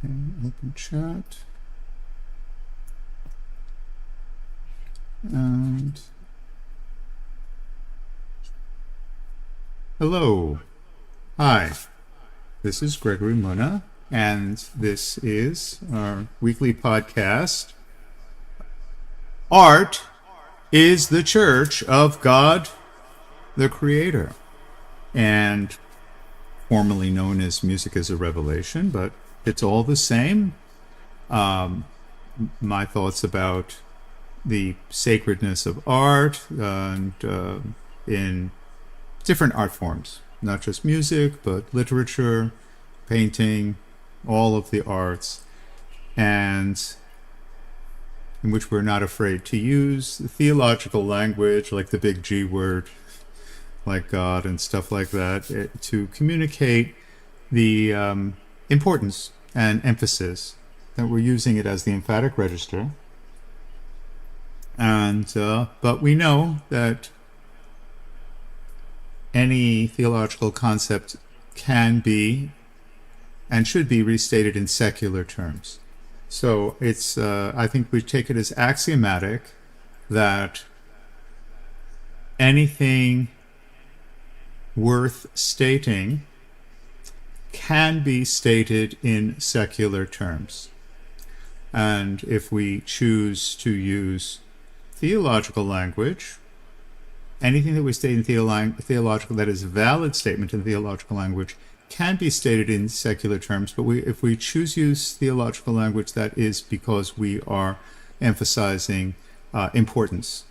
Okay, open chat. And hello. Hi. This is Gregory Muna, and this is our weekly podcast. Art is the Church of God, the Creator, and formerly known as Music as a Revelation, but it's all the same. My thoughts about the sacredness of art and in different art forms, not just music, but literature, painting, all of the arts, and in which we're not afraid to use theological language like the big G word, like God and stuff like that, to communicate the importance and emphasis that we're using it as the emphatic register. And but we know that any theological concept can be and should be restated in secular terms. So it's I think we take it as axiomatic that anything worth stating can be stated in secular terms. And if we choose to use theological language, anything that we state in theological, that is a valid statement in theological language, can be stated in secular terms. But if we choose to use theological language, that is because we are emphasizing importance.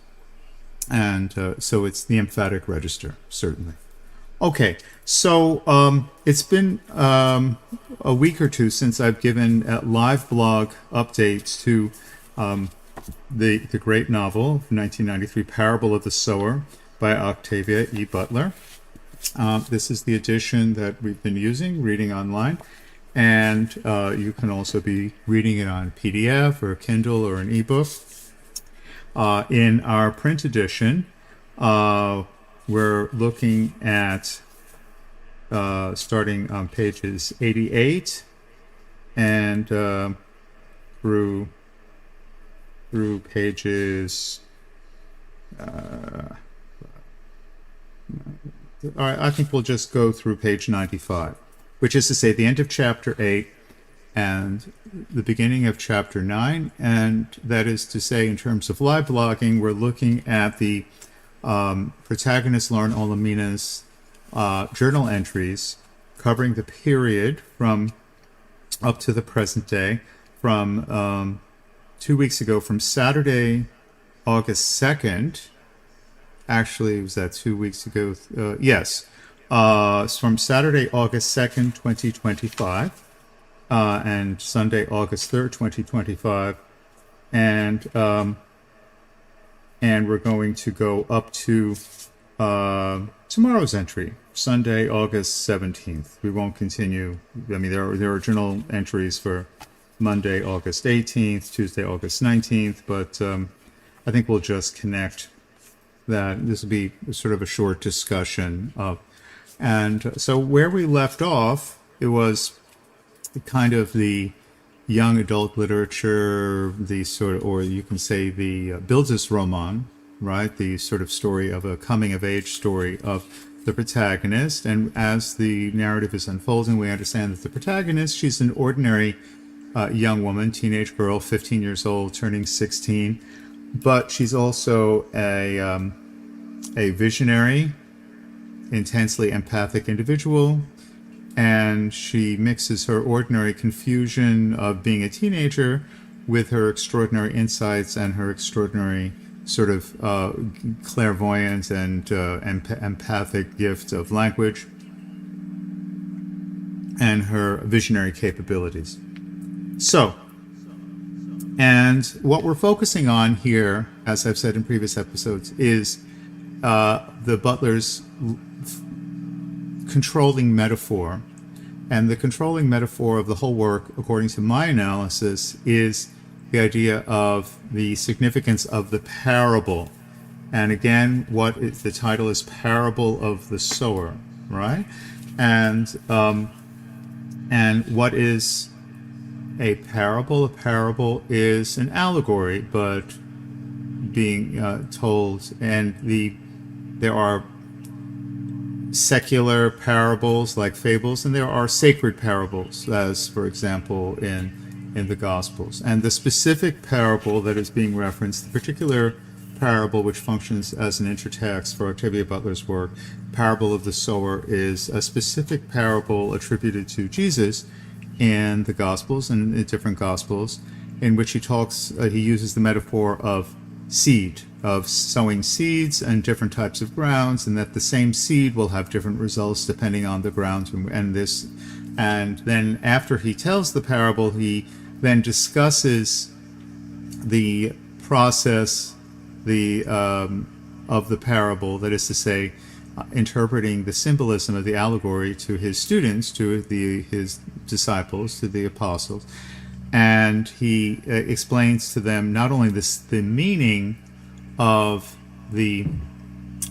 And so it's the emphatic register, certainly. Okay, so it's been a week or two since I've given live blog updates to the great novel of 1993, Parable of the Sower by Octavia E. Butler. This is the edition that we've been using, reading online, and you can also be reading it on PDF or Kindle or an ebook. In our print edition, we're looking at starting on pages 88 and through pages all right, I think we'll just go through page 95, which is to say the end of chapter 8 and the beginning of chapter 9. And that is to say, in terms of live blogging, we're looking at the protagonist Lauren Olamina's journal entries covering the period from up to the present day, from 2 weeks ago, from Saturday, August 2nd. Actually, was that 2 weeks ago? Yes. From Saturday, August 2nd, 2025, and Sunday, August 3rd, 2025. And we're going to go up to tomorrow's entry, Sunday, August 17th. We won't continue. I mean, there are original entries for Monday, August 18th, Tuesday, August 19th, but I think we'll just connect that. This will be sort of a short discussion of, and so where we left off, it was kind of the young adult literature, the sort of, or you can say the Bildungsroman, right? The sort of story of a coming of age story of the protagonist. And as the narrative is unfolding, we understand that the protagonist, she's an ordinary young woman, teenage girl, 15 years old, turning 16. But she's also a visionary, intensely empathic individual, and she mixes her ordinary confusion of being a teenager with her extraordinary insights and her extraordinary sort of clairvoyance and empathic gift of language and her visionary capabilities. So, and what we're focusing on here, as I've said in previous episodes, is the Butler's controlling metaphor. And the controlling metaphor of the whole work, according to my analysis, is the idea of the significance of the parable. And again, the title is Parable of the Sower, right? And what is a parable. A parable is an allegory, but being told, and there are secular parables like fables, and there are sacred parables, as for example in the Gospels. And the specific parable that is being referenced, the particular parable which functions as an intertext for Octavia Butler's work, Parable of the Sower, is a specific parable attributed to Jesus in the Gospels and in different Gospels, in which he uses the metaphor of seed, of sowing seeds and different types of grounds, and that the same seed will have different results depending on the ground. And then after he tells the parable, he then discusses the process of the parable, that is to say, interpreting the symbolism of the allegory to his students, to his disciples, to the apostles. And he explains to them not only the meaning of the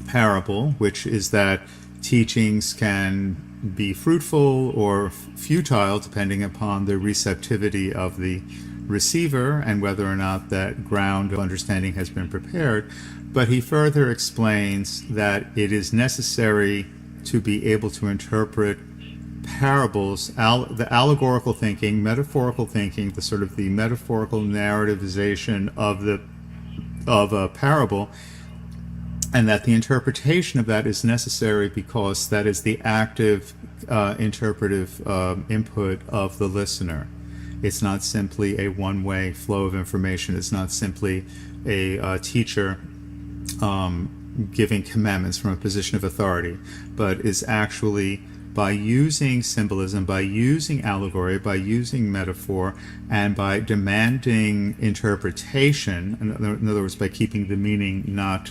parable, which is that teachings can be fruitful or futile depending upon the receptivity of the receiver and whether or not that ground of understanding has been prepared, but he further explains that it is necessary to be able to interpret parables, the allegorical thinking, metaphorical thinking, the sort of the metaphorical narrativization of a parable, and that the interpretation of that is necessary because that is the active interpretive input of the listener. It's not simply a one-way flow of information. It's not simply a teacher giving commandments from a position of authority, but is actually, by using symbolism, by using allegory, by using metaphor, and by demanding interpretation, in other words, by keeping the meaning not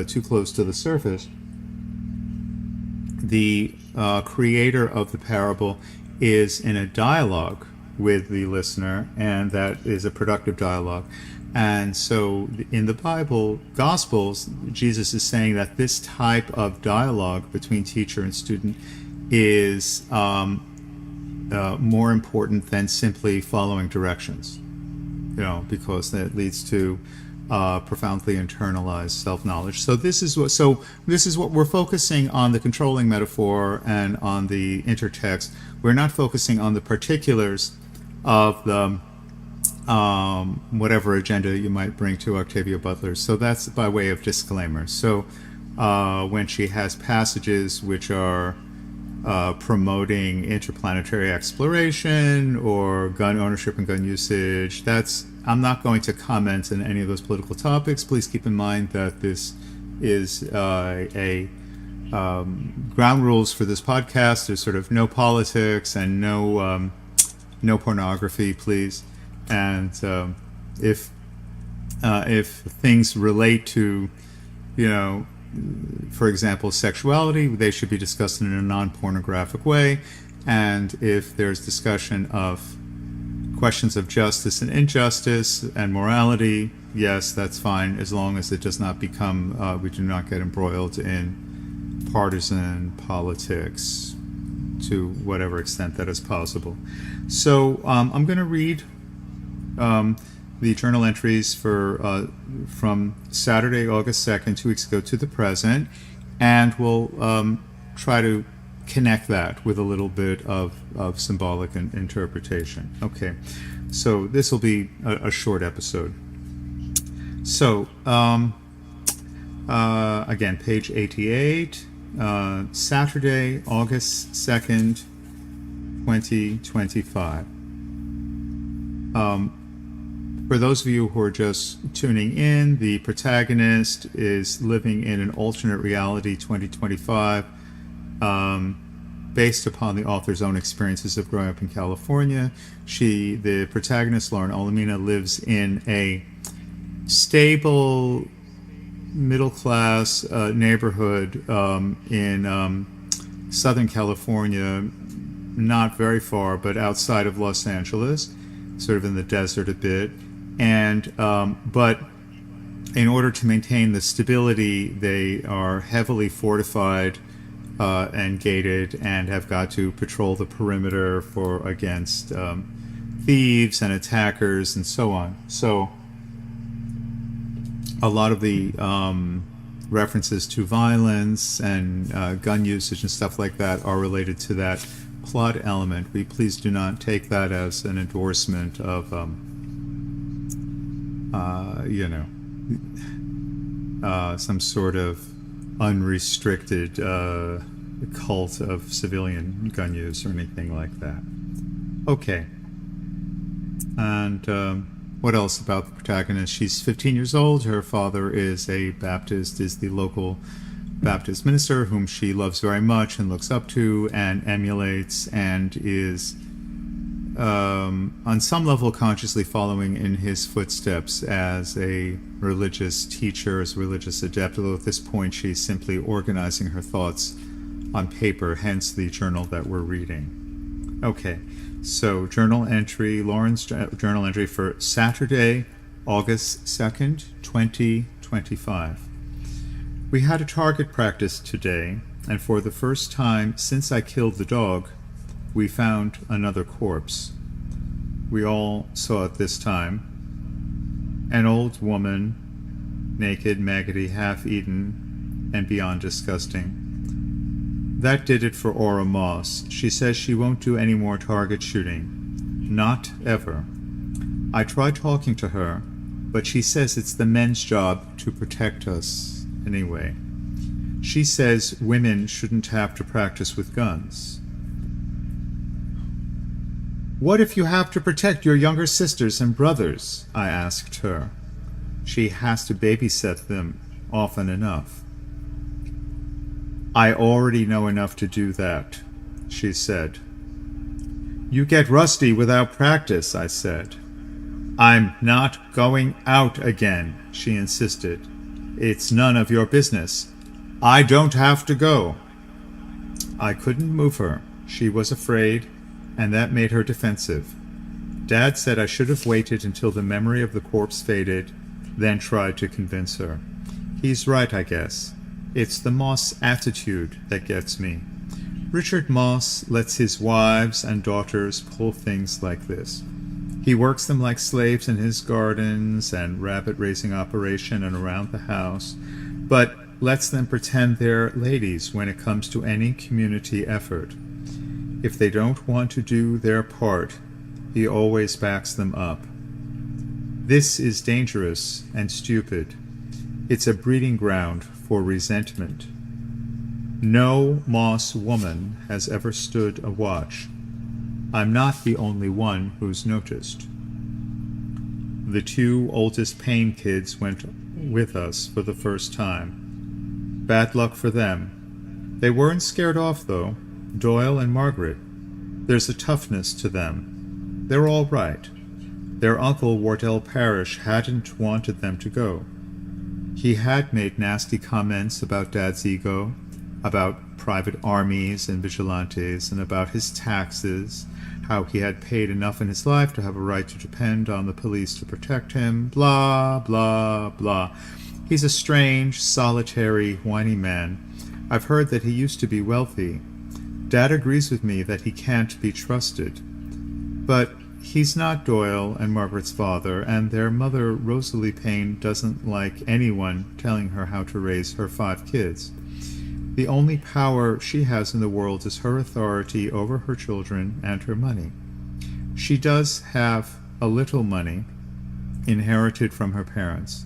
too close to the surface, the creator of the parable is in a dialogue with the listener, and that is a productive dialogue. And so in the Bible, Gospels, Jesus is saying that this type of dialogue between teacher and student is more important than simply following directions, because that leads to profoundly internalized self-knowledge. So this is what we're focusing on: the controlling metaphor and on the intertext. We're not focusing on the particulars of the whatever agenda you might bring to Octavia Butler. So that's by way of disclaimer. So when she has passages which are promoting interplanetary exploration or gun ownership and gun usage, I'm not going to comment on any of those political topics. Please keep in mind that this is ground rules for this podcast. There's sort of no politics and no pornography, please. And if things relate to, for example, sexuality, they should be discussed in a non-pornographic way. And if there's discussion of questions of justice and injustice and morality, yes, that's fine, as long as it does not become, we do not get embroiled in partisan politics to whatever extent that is possible. So I'm going to read the journal entries from Saturday, August 2nd, 2 weeks ago, to the present, and we'll try to connect that with a little bit of symbolic interpretation. Okay, so this will be a short episode. So, again, page 88, Saturday, August 2nd, 2025. For those of you who are just tuning in, the protagonist is living in an alternate reality 2025, based upon the author's own experiences of growing up in California. The protagonist, Lauren Olamina, lives in a stable, middle-class neighborhood in Southern California, not very far, but outside of Los Angeles, sort of in the desert a bit. And but in order to maintain the stability, they are heavily fortified and gated, and have got to patrol the perimeter against thieves and attackers and so on. So a lot of the references to violence and gun usage and stuff like that are related to that plot element. We please do not take that as an endorsement of, some sort of unrestricted cult of civilian gun use or anything like that. Okay. And what else about the protagonist? She's 15 years old. Her father is a Baptist, is the local Baptist minister whom she loves very much and looks up to and emulates, and is on some level consciously following in his footsteps as a religious teacher, as a religious adept, although at this point she's simply organizing her thoughts on paper, hence the journal that we're reading. Okay, so journal entry, Lauren's journal entry for Saturday, August 2nd, 2025. We had a target practice today, and for the first time since I killed the dog, we found another corpse. We all saw it this time. An old woman, naked, maggoty, half-eaten, and beyond disgusting. That did it for Aura Moss. She says she won't do any more target shooting. Not ever. I tried talking to her, but she says it's the men's job to protect us anyway. She says women shouldn't have to practice with guns. What if you have to protect your younger sisters and brothers? I asked her. She has to babysit them often enough. I already know enough to do that, she said. You get rusty without practice, I said. I'm not going out again, she insisted. It's none of your business. I don't have to go. I couldn't move her. She was afraid, and that made her defensive. Dad said I should have waited until the memory of the corpse faded, then tried to convince her. He's right, I guess. It's the Moss attitude that gets me. Richard Moss lets his wives and daughters pull things like this. He works them like slaves in his gardens and rabbit-raising operation and around the house, but lets them pretend they're ladies when it comes to any community effort. If they don't want to do their part, he always backs them up. This is dangerous and stupid. It's a breeding ground for resentment. No Moss woman has ever stood a watch. I'm not the only one who's noticed. The two oldest Payne kids went with us for the first time. Bad luck for them. They weren't scared off, though. Doyle and Margaret. There's a toughness to them. They're all right. Their uncle, Wardell Parrish, hadn't wanted them to go. He had made nasty comments about Dad's ego, about private armies and vigilantes, and about his taxes, how he had paid enough in his life to have a right to depend on the police to protect him, blah, blah, blah. He's a strange, solitary, whiny man. I've heard that he used to be wealthy. Dad agrees with me that he can't be trusted. But he's not Doyle and Margaret's father, and their mother, Rosalie Payne, doesn't like anyone telling her how to raise her 5 kids. The only power she has in the world is her authority over her children and her money. She does have a little money, inherited from her parents.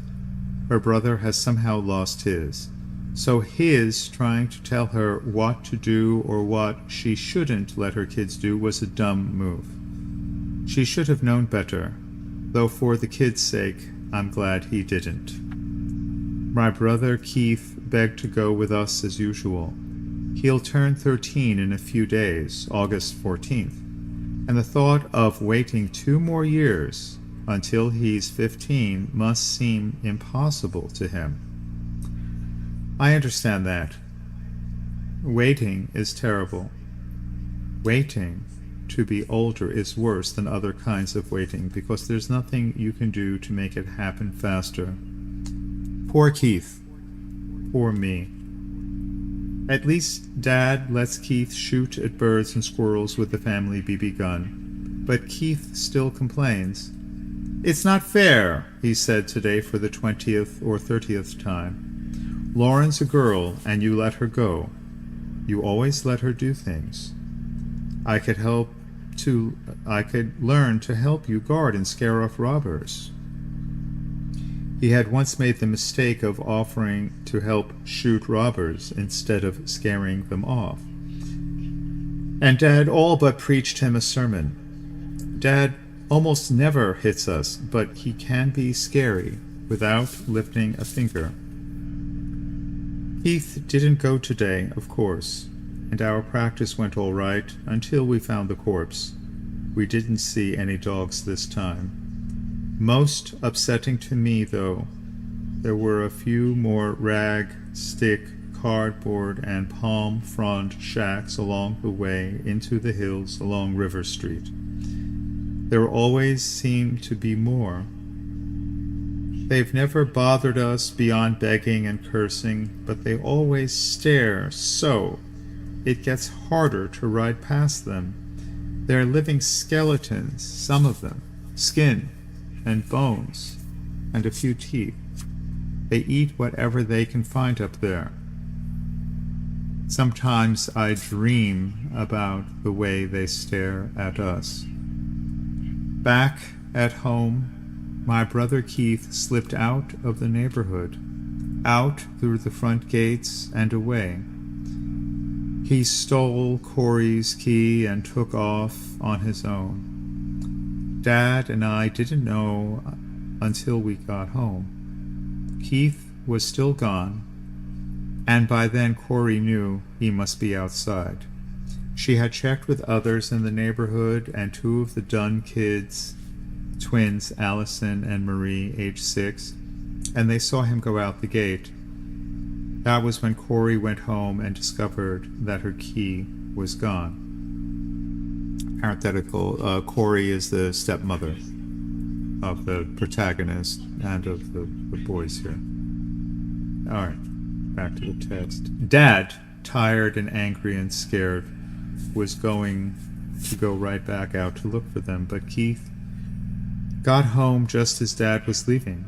Her brother has somehow lost his. So his trying to tell her what to do or what she shouldn't let her kids do was a dumb move. She should have known better, though for the kids' sake, I'm glad he didn't. My brother Keith begged to go with us as usual. He'll turn 13 in a few days, August 14th, and the thought of waiting 2 more years until he's 15 must seem impossible to him. I understand that. Waiting is terrible. Waiting to be older is worse than other kinds of waiting because there's nothing you can do to make it happen faster. Poor Keith. Poor me. At least Dad lets Keith shoot at birds and squirrels with the family BB gun. but Keith still complains. It's not fair, he said today for the 20th or 30th time. Lauren's a girl, and you let her go. You always let her do things. I could learn to help you guard and scare off robbers. He had once made the mistake of offering to help shoot robbers instead of scaring them off. And Dad all but preached him a sermon. Dad almost never hits us, but he can be scary without lifting a finger. Keith didn't go today, of course, and our practice went all right until we found the corpse. We didn't see any dogs this time. Most upsetting to me, though, there were a few more rag, stick, cardboard, and palm frond shacks along the way into the hills along River Street. There always seem to be more. They've never bothered us beyond begging and cursing, but they always stare so it gets harder to ride past them. They're living skeletons, some of them, skin and bones and a few teeth. They eat whatever they can find up there. Sometimes I dream about the way they stare at us. Back at home, my brother Keith slipped out of the neighborhood, out through the front gates and away. He stole Corey's key and took off on his own. Dad and I didn't know until we got home. Keith was still gone, and by then Corey knew he must be outside. She had checked with others in the neighborhood, and two of the Dunn kids, twins Allison and Marie, age 6, and they saw him go out the gate. That was when Corey went home and discovered that her key was gone. Parenthetical, Corey is the stepmother of the protagonist and of the boys here. All right, back to the text. Dad, tired and angry and scared, was going to go right back out to look for them, but Keith got home just as Dad was leaving.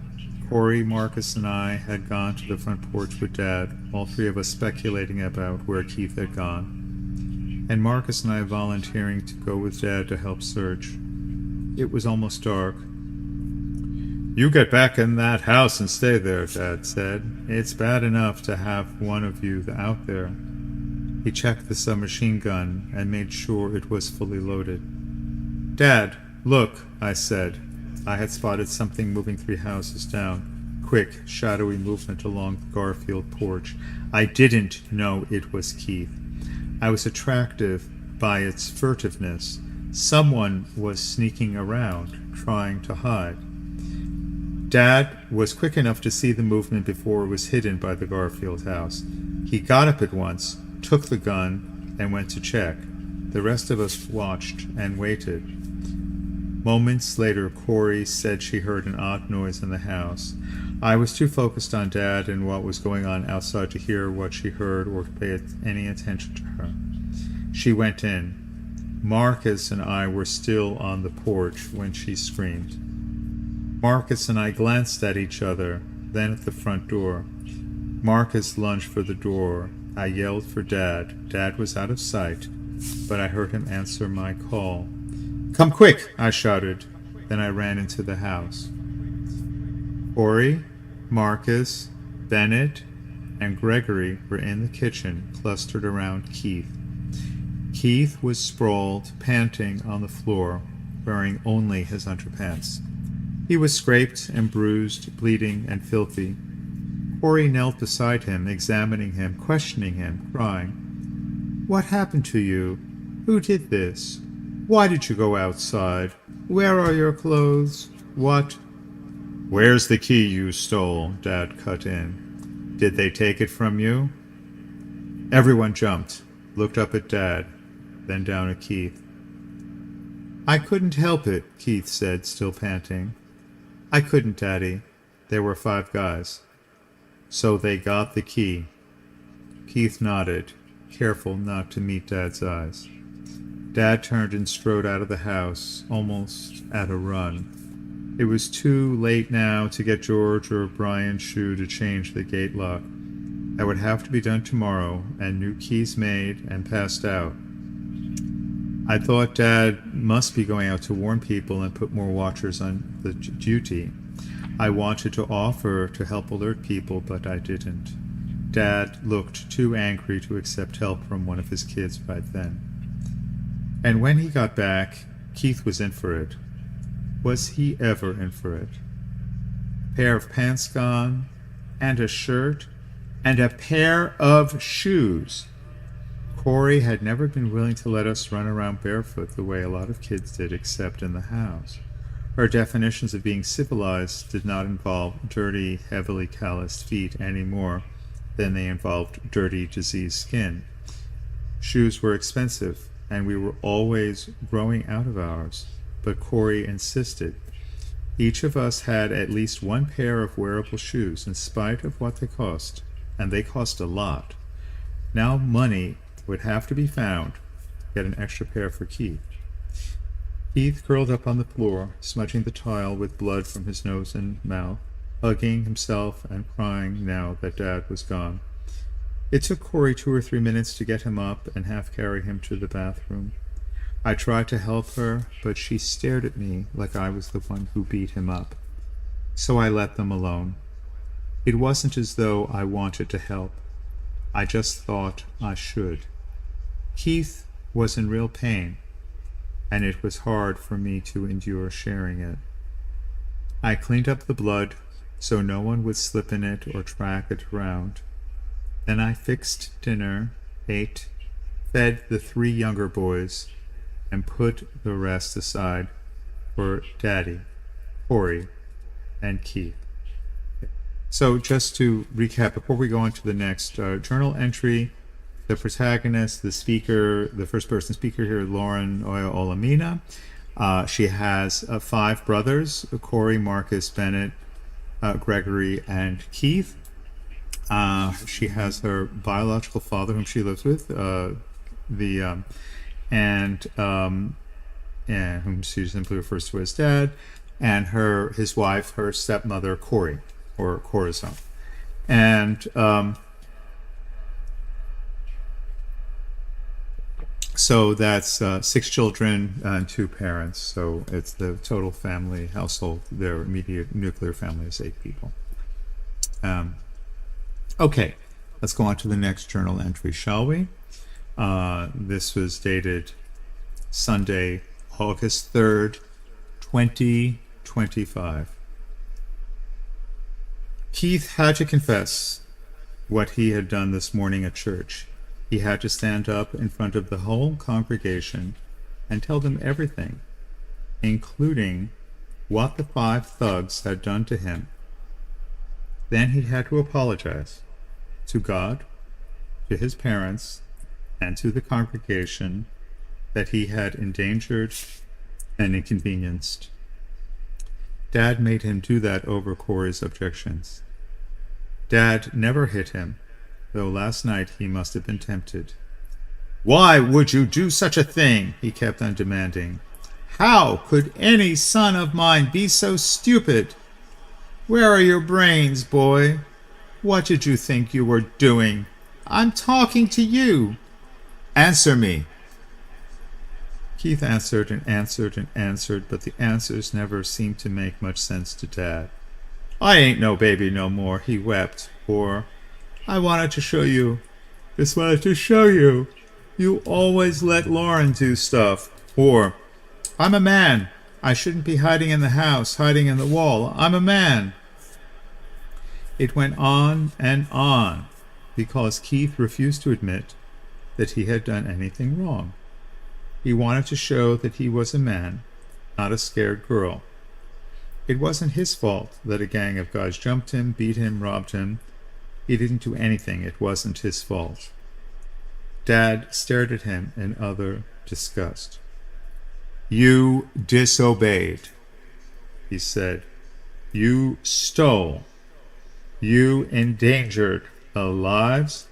Corey, Marcus, and I had gone to the front porch with Dad, all three of us speculating about where Keith had gone, and Marcus and I volunteering to go with Dad to help search. It was almost dark. You get back in that house and stay there, Dad said. It's bad enough to have one of you out there. He checked the submachine gun and made sure it was fully loaded. Dad, look, I said. I had spotted something moving 3 houses down. Quick, shadowy movement along the Garfield porch. I didn't know it was Keith. I was attracted by its furtiveness. Someone was sneaking around, trying to hide. Dad was quick enough to see the movement before it was hidden by the Garfield house. He got up at once, took the gun, and went to check. The rest of us watched and waited. Moments later, Corey said she heard an odd noise in the house. I was too focused on Dad and what was going on outside to hear what she heard or to pay any attention to her. She went in. Marcus and I were still on the porch when she screamed. Marcus and I glanced at each other, then at the front door. Marcus lunged for the door. I yelled for Dad. Dad was out of sight, but I heard him answer my call. Come quick, I shouted. Then I ran into the house. Corey, Marcus, Bennett, and Gregory were in the kitchen, clustered around Keith. Keith was sprawled, panting on the floor, wearing only his underpants. He was scraped and bruised, bleeding and filthy. Corey knelt beside him, examining him, questioning him, crying. What happened to you? Who did this? Why did you go outside? Where are your clothes? What? Where's the key you stole? Dad cut in. Did they take it from you? Everyone jumped, looked up at Dad, then down at Keith. I couldn't help it, Keith said, still panting. I couldn't, Daddy. There were 5 guys. So they got the key. Keith nodded, careful not to meet Dad's eyes. Dad turned and strode out of the house, almost at a run. It was too late now to get George or Brian's shoe to change the gate lock. That would have to be done tomorrow, and new keys made and passed out. I thought Dad must be going out to warn people and put more watchers on the duty. I wanted to offer to help alert people, but I didn't. Dad looked too angry to accept help from one of his kids right then. And when he got back, Keith was in for it. Was he ever in for it? A pair of pants gone, and a shirt, and a pair of shoes. Corey had never been willing to let us run around barefoot the way a lot of kids did, except in the house. Her definitions of being civilized did not involve dirty, heavily calloused feet any more than they involved dirty, diseased skin. Shoes were expensive, and we were always growing out of ours, but Corey insisted. Each of us had at least one pair of wearable shoes, in spite of what they cost, and they cost a lot. Now money would have to be found to get an extra pair for Keith. Keith curled up on the floor, smudging the tile with blood from his nose and mouth, hugging himself and crying now that Dad was gone. It took Corey 2 or 3 minutes to get him up and half carry him to the bathroom. I tried to help her, but she stared at me like I was the one who beat him up. So I let them alone. It wasn't as though I wanted to help. I just thought I should. Keith was in real pain, and it was hard for me to endure sharing it. I cleaned up the blood so no one would slip in it or track it around. Then I fixed dinner, ate, fed the 3 younger boys, and put the rest aside for Daddy, Corey, and Keith. So just to recap, before we go on to the next journal entry, the protagonist, the speaker, the first-person speaker here, Lauren Oya Olamina. She has 5 brothers, Corey, Marcus, Bennett, Gregory, and Keith. She has her biological father, whom she lives with, and whom she simply refers to as Dad, and his wife, her stepmother, Corey, or Corazon. And so that's 6 children and 2 parents. So it's the total family household. Their immediate nuclear family is 8 people. Okay, let's go on to the next journal entry, shall we? This was dated Sunday, August 3rd, 2025. Keith had to confess what he had done this morning at church. He had to stand up in front of the whole congregation and tell them everything, including what the 5 thugs had done to him. Then he had to apologize to God, to his parents, and to the congregation that he had endangered and inconvenienced. Dad made him do that over Corey's objections. Dad never hit him, though last night he must have been tempted. "Why would you do such a thing?" he kept on demanding. "How could any son of mine be so stupid? Where are your brains, boy? What did you think you were doing? I'm talking to you. Answer me." Keith answered and answered and answered, but the answers never seemed to make much sense to Dad. "I ain't no baby no more," he wept. Or, "I wanted to show you. Just wanted to show you. You always let Lauren do stuff." Or, "I'm a man. I shouldn't be hiding in the house, hiding in the wall. I'm a man." It went on, because Keith refused to admit that he had done anything wrong. He wanted to show that he was a man, not a scared girl. It wasn't his fault that a gang of guys jumped him, beat him, robbed him. He didn't do anything. It wasn't his fault. Dad stared at him in utter disgust. "You disobeyed," he said. "You stole. You endangered the lives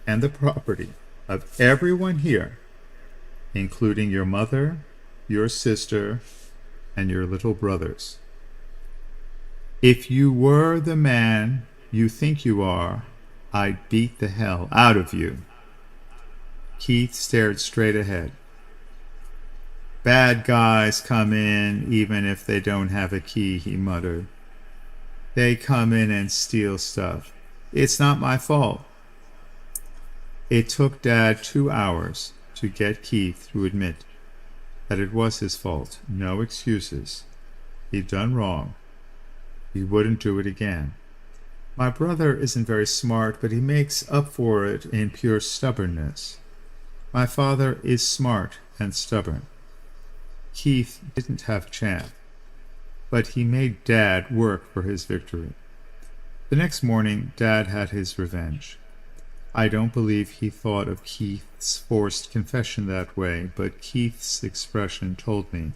and the property of everyone here, including your mother, your sister, and your little brothers. If you were the man you think you are, I'd beat the hell out of you. Keith stared straight ahead. Bad guys come in even if they don't have a key, he muttered. They come in and steal stuff. It's not my fault. It took Dad 2 hours to get Keith to admit that it was his fault. No excuses. He'd done wrong. He wouldn't do it again. My brother isn't very smart, but he makes up for it in pure stubbornness. My father is smart and stubborn. Keith didn't have a chance, but he made Dad work for his victory. The next morning, Dad had his revenge. I don't believe he thought of Keith's forced confession that way, but Keith's expression told me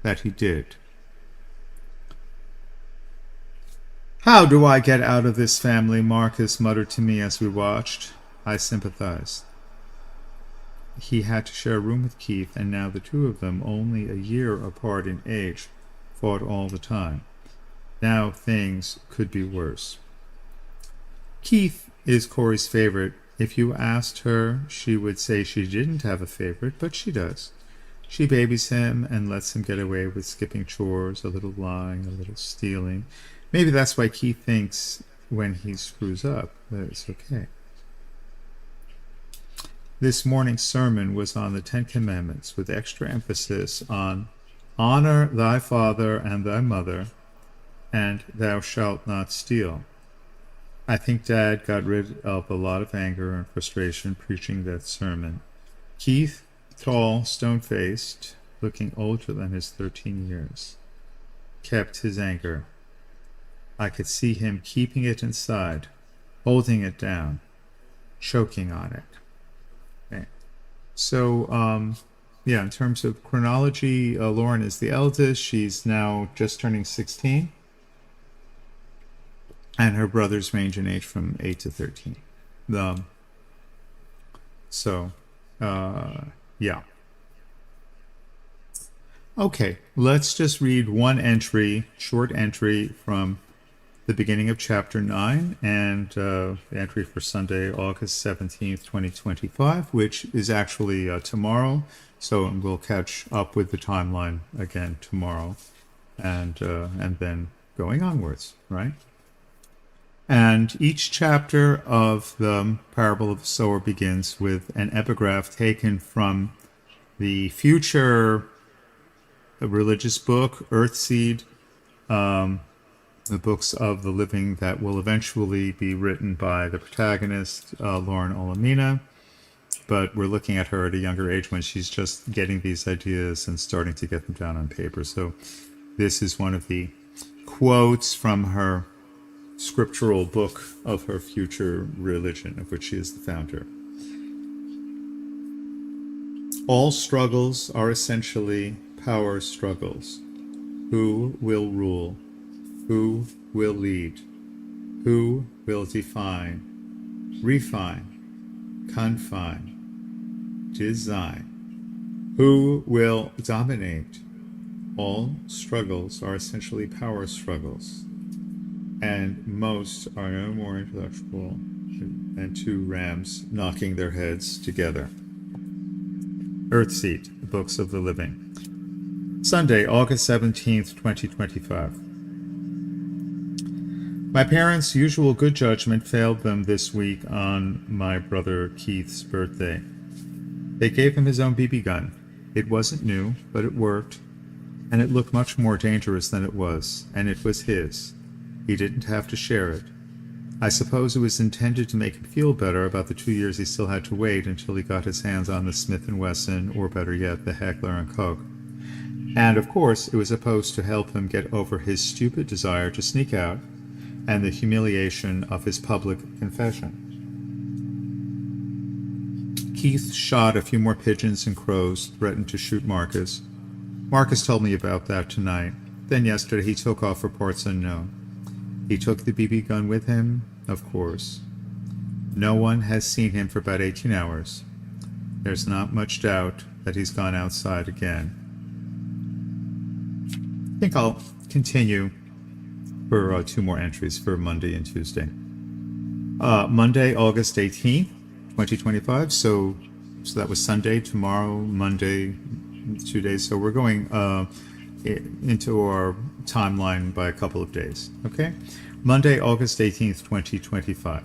that he did. How do I get out of this family? Marcus muttered to me as we watched. I sympathized. He had to share a room with Keith, and now the two of them, only a year apart in age, fought all the time. Now things could be worse. Keith is Corey's favorite. If you asked her, she would say she didn't have a favorite, but she does. She babies him and lets him get away with skipping chores, a little lying, a little stealing. Maybe that's why Keith thinks when he screws up that it's okay. This morning's sermon was on the 10 Commandments, with extra emphasis on honor thy father and thy mother, and thou shalt not steal. I think Dad got rid of a lot of anger and frustration preaching that sermon. Keith, tall, stone-faced, looking older than his 13 years, kept his anger. I could see him keeping it inside, holding it down, choking on it. Okay. So, in terms of chronology, Lauren is the eldest. She's now just turning 16. And her brothers range in age from 8 to 13. Okay, let's just read one entry, short entry from the beginning of chapter 9 and the entry for Sunday, August 17th, 2025, which is actually tomorrow. So we'll catch up with the timeline again tomorrow and then going onwards, right? And each chapter of the parable of the sower begins with an epigraph taken from the future religious book, Earthseed, the books of the living that will eventually be written by the protagonist, Lauren Olamina. But we're looking at her at a younger age when she's just getting these ideas and starting to get them down on paper. So this is one of the quotes from her scriptural book of her future religion, of which she is the founder. All struggles are essentially power struggles. Who will rule? Who will lead? Who will define, refine, confine, design? Who will dominate? All struggles are essentially power struggles. And most are no more intellectual than two rams knocking their heads together. Earthseed, the Books of the Living. Sunday, August 17th, 2025. My parents' usual good judgment failed them this week on my brother Keith's birthday. They gave him his own BB gun. It wasn't new, but it worked, and it looked much more dangerous than it was, and it was his. He didn't have to share it. I suppose it was intended to make him feel better about the 2 years he still had to wait until he got his hands on the Smith & Wesson, or better yet, the Heckler & Koch. And of course, it was supposed to help him get over his stupid desire to sneak out and the humiliation of his public confession. Keith shot a few more pigeons and crows, threatened to shoot Marcus. Marcus told me about that tonight. Then yesterday he took off for parts unknown. He took the BB gun with him, of course. No one has seen him for about 18 hours. There's not much doubt that he's gone outside again. I think I'll continue for 2 more entries for Monday and Tuesday. Monday, August 18th, 2025. So that was Sunday, tomorrow, Monday, 2 days. So we're going into our timeline by a couple of days. Okay? Monday, August 18th, 2025.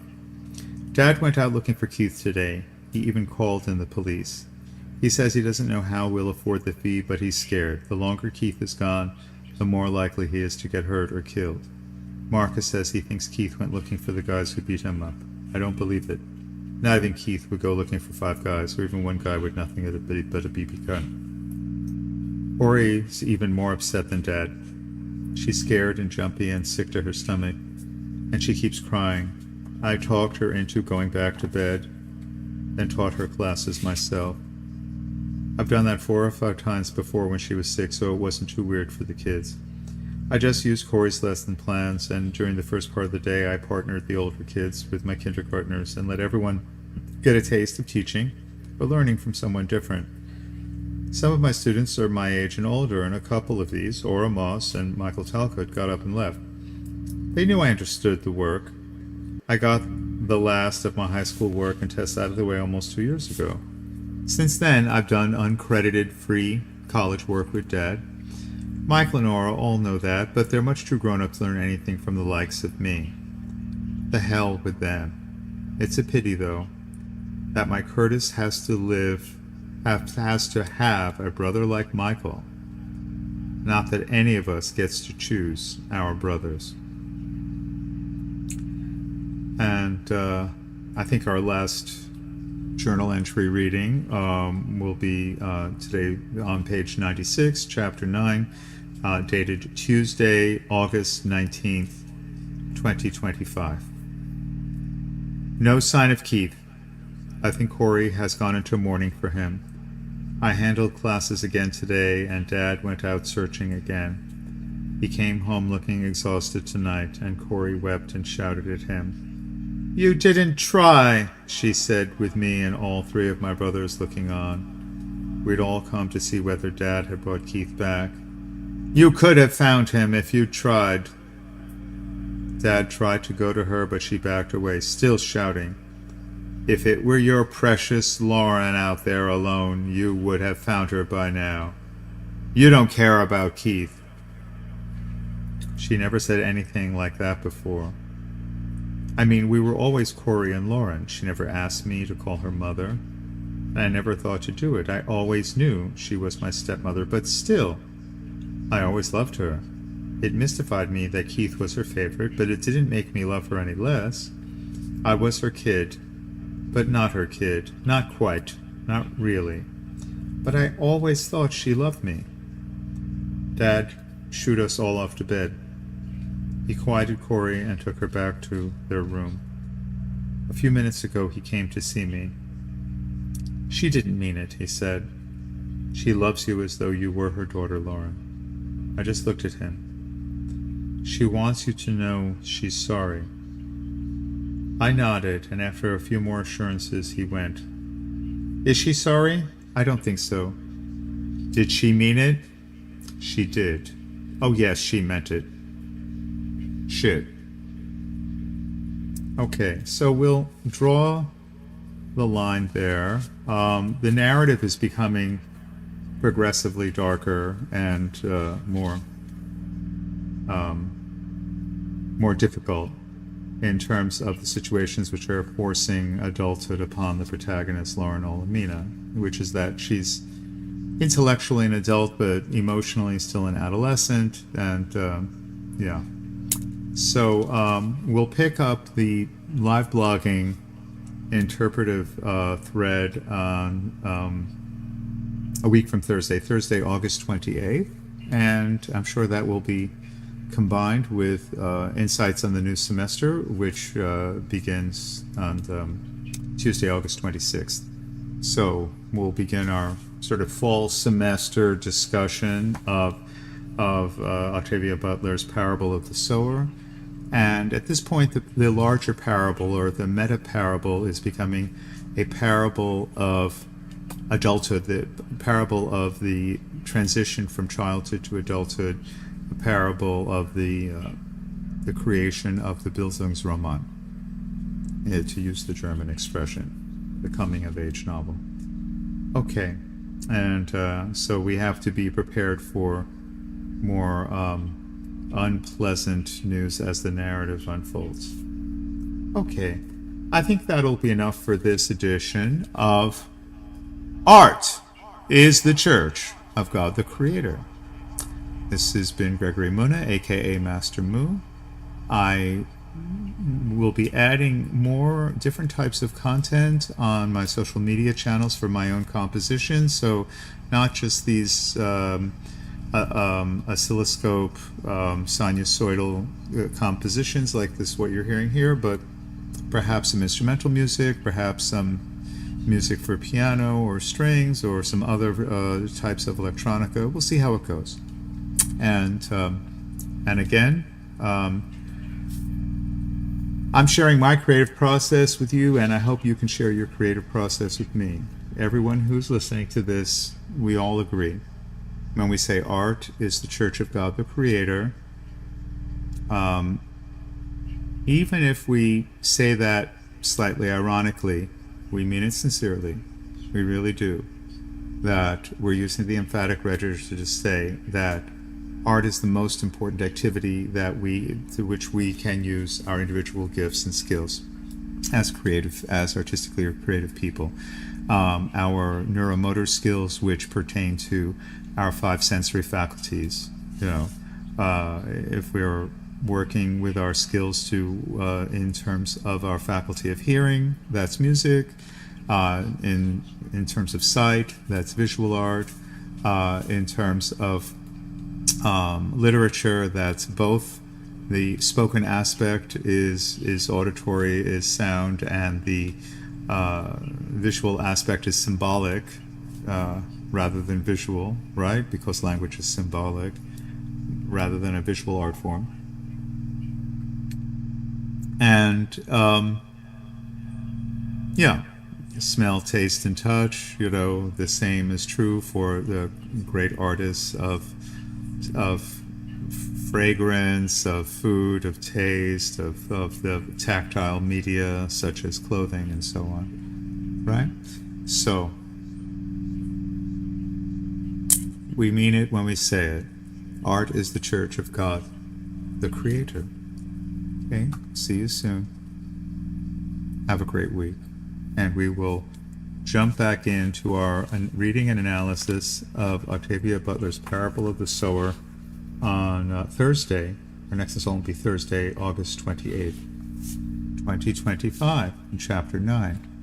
Dad went out looking for Keith today. He even called in the police. He says he doesn't know how we'll afford the fee, but he's scared. The longer Keith is gone, the more likely he is to get hurt or killed. Marcus says he thinks Keith went looking for the guys who beat him up. I don't believe it. Not even Keith would go looking for 5 guys, or even 1 guy with nothing but a BB gun. Ori's even more upset than Dad. She's scared and jumpy and sick to her stomach, and she keeps crying. I talked her into going back to bed, then taught her classes myself. I've done that 4 or 5 times before when she was sick, so it wasn't too weird for the kids. I just used Corey's lesson plans, and during the first part of the day I partnered the older kids with my kindergartners and let everyone get a taste of teaching or learning from someone different. Some of my students are my age and older, and a couple of these, Ora Moss and Michael Talcott, got up and left. They knew I understood the work. I got the last of my high school work and tests out of the way almost 2 years ago. Since then, I've done uncredited free college work with Dad. Michael and Ora all know that, but they're much too grown up to learn anything from the likes of me. The hell with them. It's a pity, though, that my Curtis has to have a brother like Michael. Not that any of us gets to choose our brothers. And I think our last journal entry reading will be today on page 96, chapter 9, dated Tuesday, August 19th, 2025. No sign of Keith. I think Corey has gone into mourning for him. I handled classes again today, and Dad went out searching again. He came home looking exhausted tonight, and Corey wept and shouted at him. "You didn't try," she said, with me and all 3 of my brothers looking on. We'd all come to see whether Dad had brought Keith back. "You could have found him if you'd tried." Dad tried to go to her, but she backed away, still shouting. "If it were your precious Lauren out there alone, you would have found her by now. You don't care about Keith." She never said anything like that before. I mean, we were always Corey and Lauren. She never asked me to call her mother, and I never thought to do it. I always knew she was my stepmother, but still, I always loved her. It mystified me that Keith was her favorite, but it didn't make me love her any less. I was her kid, but not her kid. Not quite. Not really. But I always thought she loved me. Dad shooed us all off to bed. He quieted Corey and took her back to their room. A few minutes ago he came to see me. "She didn't mean it," he said. "She loves you as though you were her daughter, Lauren." I just looked at him. "She wants you to know she's sorry." I nodded, and after a few more assurances he went. "Is she sorry? I don't think so." "Did she mean it?" "She did." "Oh yes, she meant it." Shit. Okay, so we'll draw the line there. The narrative is becoming progressively darker and more difficult in terms of the situations which are forcing adulthood upon the protagonist, Lauren Olamina, which is that she's intellectually an adult but emotionally still an adolescent, and yeah. So we'll pick up the live blogging interpretive thread on a week from Thursday, August 28th, and I'm sure that will be combined with insights on the new semester, which begins on Tuesday, August 26th. So we'll begin our sort of fall semester discussion of Octavia Butler's Parable of the Sower. And at this point, the larger parable, or the meta parable, is becoming a parable of adulthood, the parable of the transition from childhood to adulthood, the parable of the creation of the Bildungsroman, to use the German expression, the coming of age novel. Okay, and so we have to be prepared for more unpleasant news as the narrative unfolds. Okay, I think that'll be enough for this edition of Art is the Church of God the Creator. This has been Gregory Muna, aka Master Mu. I will be adding more different types of content on my social media channels for my own composition, so not just these oscilloscope sinusoidal compositions like this, what you're hearing here, but perhaps some instrumental music, perhaps some music for piano or strings, or some other types of electronica. We'll see how it goes. And again, I'm sharing my creative process with you, and I hope you can share your creative process with me. Everyone who's listening to this, we all agree. When we say art is the Church of God the Creator, even if we say that slightly ironically, we mean it sincerely. We really do. That we're using the emphatic register to say that art is the most important activity through which we can use our individual gifts and skills as artistically or creative people. Our neuromotor skills, which pertain to our 5 sensory faculties. If we're working with our skills in terms of our faculty of hearing, that's music. In terms of sight, that's visual art. In terms of literature, that's both the spoken aspect is auditory, is sound, and the visual aspect is symbolic rather than visual, right? Because language is symbolic rather than a visual art form. And smell, taste, and touch. The same is true for the great artists of fragrance, of food, of taste, of the tactile media such as clothing and so on, right? So we mean it when we say it. Art is the Church of God the Creator. Okay, see you soon. Have a great week. And we will jump back into our reading and analysis of Octavia Butler's Parable of the Sower on Thursday. Our next installment will be Thursday, August 28th, 2025, in Chapter 9.